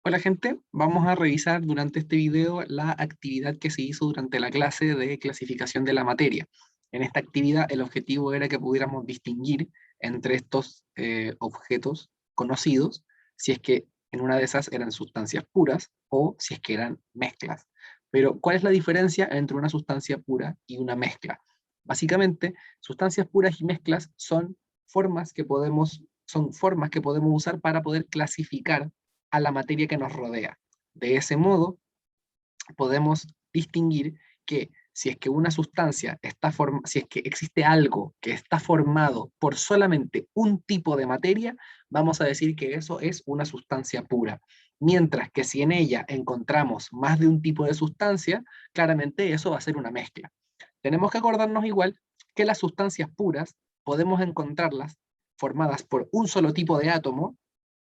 Hola gente, vamos a revisar durante este video la actividad que se hizo durante la clase de clasificación de la materia. En esta actividad el objetivo era que pudiéramos distinguir entre estos objetos conocidos, si es que en una de esas eran sustancias puras o si es que eran mezclas. Pero, ¿cuál es la diferencia entre una sustancia pura y una mezcla? Básicamente, sustancias puras y mezclas son formas que podemos usar para poder clasificar a la materia que nos rodea. De ese modo, podemos distinguir que si es que una sustancia si es que existe algo que está formado por solamente un tipo de materia, vamos a decir que eso es una sustancia pura. Mientras que si en ella encontramos más de un tipo de sustancia, claramente eso va a ser una mezcla. Tenemos que acordarnos igual que las sustancias puras podemos encontrarlas formadas por un solo tipo de átomo,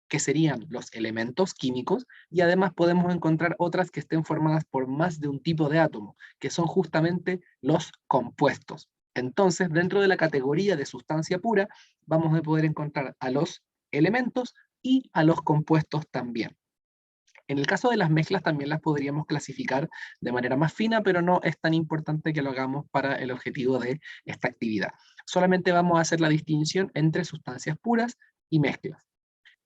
que serían los elementos químicos, y además podemos encontrar otras que estén formadas por más de un tipo de átomo, que son justamente los compuestos. Entonces, dentro de la categoría de sustancia pura, vamos a poder encontrar a los elementos y a los compuestos también. En el caso de las mezclas también las podríamos clasificar de manera más fina, pero no es tan importante que lo hagamos para el objetivo de esta actividad. Solamente vamos a hacer la distinción entre sustancias puras y mezclas.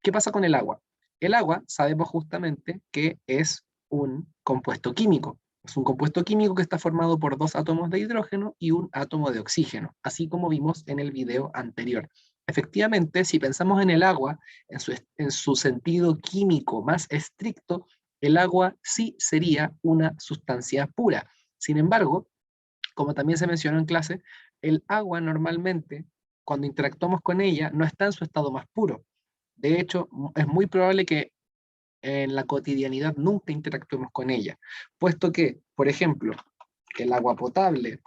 ¿Qué pasa con el agua? El agua sabemos justamente que es un compuesto químico. Es un compuesto químico que está formado por dos átomos de hidrógeno y un átomo de oxígeno, así como vimos en el video anterior. Efectivamente, si pensamos en el agua, en su sentido químico más estricto, el agua sí sería una sustancia pura. Sin embargo, como también se mencionó en clase, el agua normalmente, cuando interactuamos con ella, no está en su estado más puro. De hecho, es muy probable que en la cotidianidad nunca interactuemos con ella, puesto que, por ejemplo, el agua potable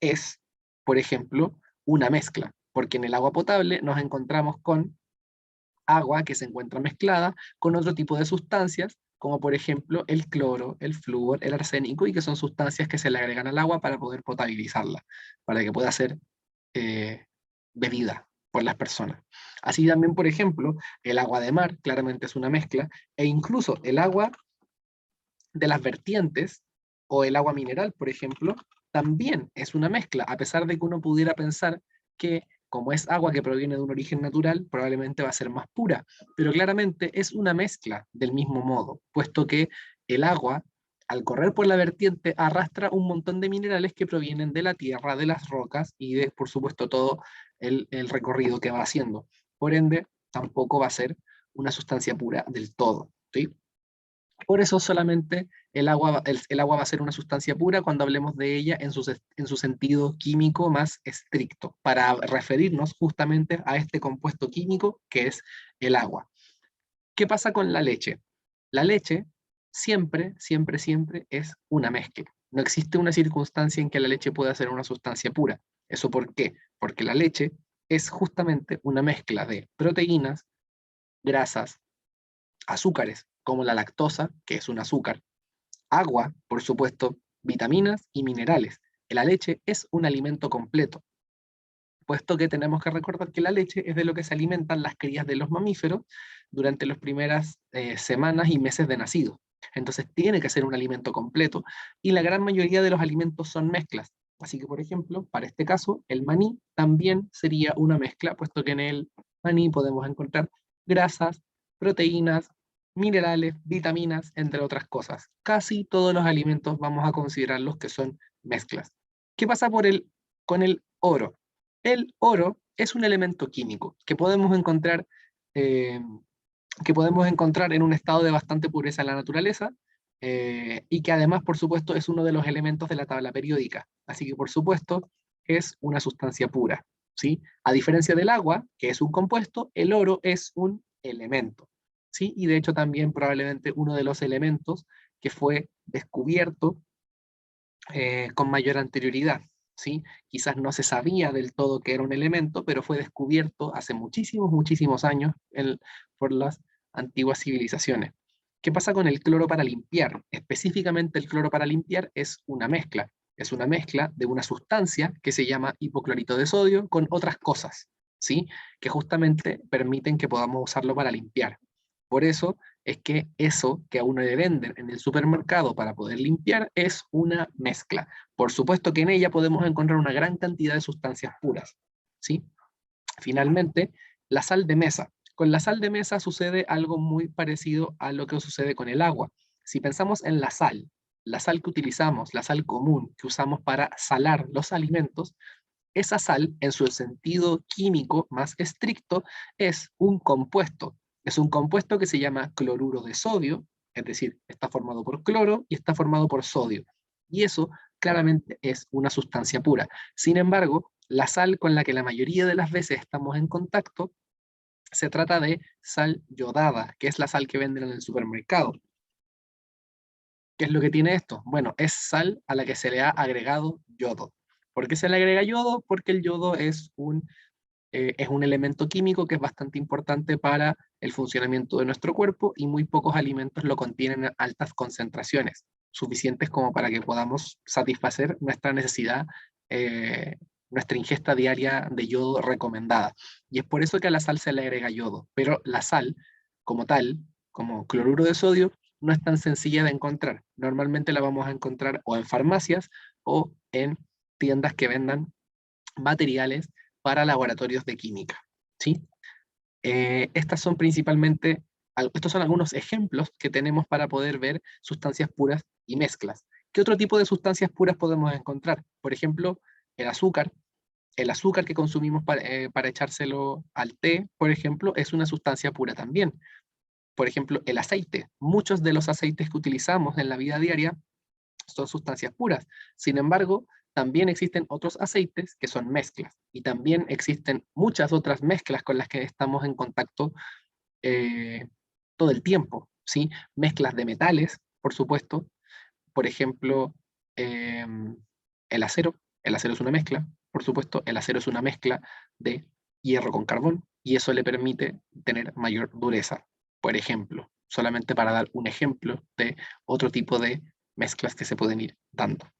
es, por ejemplo, una mezcla, porque en el agua potable nos encontramos con agua que se encuentra mezclada con otro tipo de sustancias, como por ejemplo el cloro, el flúor, el arsénico, y que son sustancias que se le agregan al agua para poder potabilizarla, para que pueda ser eh, bebida por las personas. Así también, por ejemplo, el agua de mar claramente es una mezcla, e incluso el agua de las vertientes o el agua mineral, por ejemplo, también es una mezcla, a pesar de que uno pudiera pensar que como es agua que proviene de un origen natural, probablemente va a ser más pura, pero claramente es una mezcla del mismo modo, puesto que el agua, al correr por la vertiente, arrastra un montón de minerales que provienen de la tierra, de las rocas y de, por supuesto, todo el recorrido que va haciendo. Por ende, tampoco va a ser una sustancia pura del todo, ¿sí? Por eso solamente el agua va a ser una sustancia pura cuando hablemos de ella en su sentido químico más estricto, para referirnos justamente a este compuesto químico que es el agua. ¿Qué pasa con la leche? La leche siempre, siempre, siempre es una mezcla. No existe una circunstancia en que la leche pueda ser una sustancia pura. ¿Eso por qué? Porque la leche es justamente una mezcla de proteínas, grasas, azúcares, como la lactosa, que es un azúcar, agua, por supuesto, vitaminas y minerales. La leche es un alimento completo, puesto que tenemos que recordar que la leche es de lo que se alimentan las crías de los mamíferos durante las primeras semanas y meses de nacido. Entonces tiene que ser un alimento completo, y la gran mayoría de los alimentos son mezclas. Así que, por ejemplo, para este caso, el maní también sería una mezcla, puesto que en el maní podemos encontrar grasas, proteínas, minerales, vitaminas, entre otras cosas. Casi todos los alimentos vamos a considerarlos que son mezclas. ¿Qué pasa con el oro? El oro es un elemento químico eh, que podemos encontrar en un estado de bastante pureza en la naturaleza, y que además, por supuesto, es uno de los elementos de la tabla periódica. Así que, por supuesto, es una sustancia pura, ¿sí? A diferencia del agua, que es un compuesto, el oro es un elemento, ¿sí? Y de hecho también probablemente uno de los elementos que fue descubierto con mayor anterioridad, ¿sí? Quizás no se sabía del todo que era un elemento, pero fue descubierto hace muchísimos, muchísimos años por las antiguas civilizaciones. ¿Qué pasa con el cloro para limpiar? Específicamente el cloro para limpiar es una mezcla. Es una mezcla de una sustancia que se llama hipoclorito de sodio con otras cosas, ¿sí? Que justamente permiten que podamos usarlo para limpiar. Por eso es que eso que a uno le venden en el supermercado para poder limpiar es una mezcla. Por supuesto que en ella podemos encontrar una gran cantidad de sustancias puras, ¿sí? Finalmente, la sal de mesa. Con la sal de mesa sucede algo muy parecido a lo que sucede con el agua. Si pensamos en la sal que utilizamos, la sal común que usamos para salar los alimentos, esa sal, en su sentido químico más estricto, es un compuesto. Es un compuesto que se llama cloruro de sodio, es decir, está formado por cloro y está formado por sodio. Y eso claramente es una sustancia pura. Sin embargo, la sal con la que la mayoría de las veces estamos en contacto se trata de sal yodada, que es la sal que venden en el supermercado. ¿Qué es lo que tiene esto? Bueno, es sal a la que se le ha agregado yodo. ¿Por qué se le agrega yodo? Porque el yodo es un elemento químico que es bastante importante para el funcionamiento de nuestro cuerpo y muy pocos alimentos lo contienen a altas concentraciones, suficientes como para que podamos satisfacer nuestra necesidad, nuestra ingesta diaria de yodo recomendada. Y es por eso que a la sal se le agrega yodo, pero la sal como tal, como cloruro de sodio, no es tan sencilla de encontrar. Normalmente la vamos a encontrar o en farmacias o en tiendas que vendan materiales para laboratorios de química, ¿sí? Estas son principalmente, estos son algunos ejemplos que tenemos para poder ver sustancias puras y mezclas. ¿Qué otro tipo de sustancias puras podemos encontrar? Por ejemplo, el azúcar. El azúcar que consumimos para echárselo al té, por ejemplo, es una sustancia pura también. Por ejemplo, el aceite. Muchos de los aceites que utilizamos en la vida diaria son sustancias puras. Sin embargo, también existen otros aceites que son mezclas y también existen muchas otras mezclas con las que estamos en contacto eh, todo el tiempo, ¿sí? Mezclas de metales, por supuesto. Por ejemplo, eh, el acero. El acero es una mezcla, por supuesto. El acero es una mezcla de hierro con carbón y eso le permite tener mayor dureza, por ejemplo. Solamente para dar un ejemplo de otro tipo de mezclas que se pueden ir dando.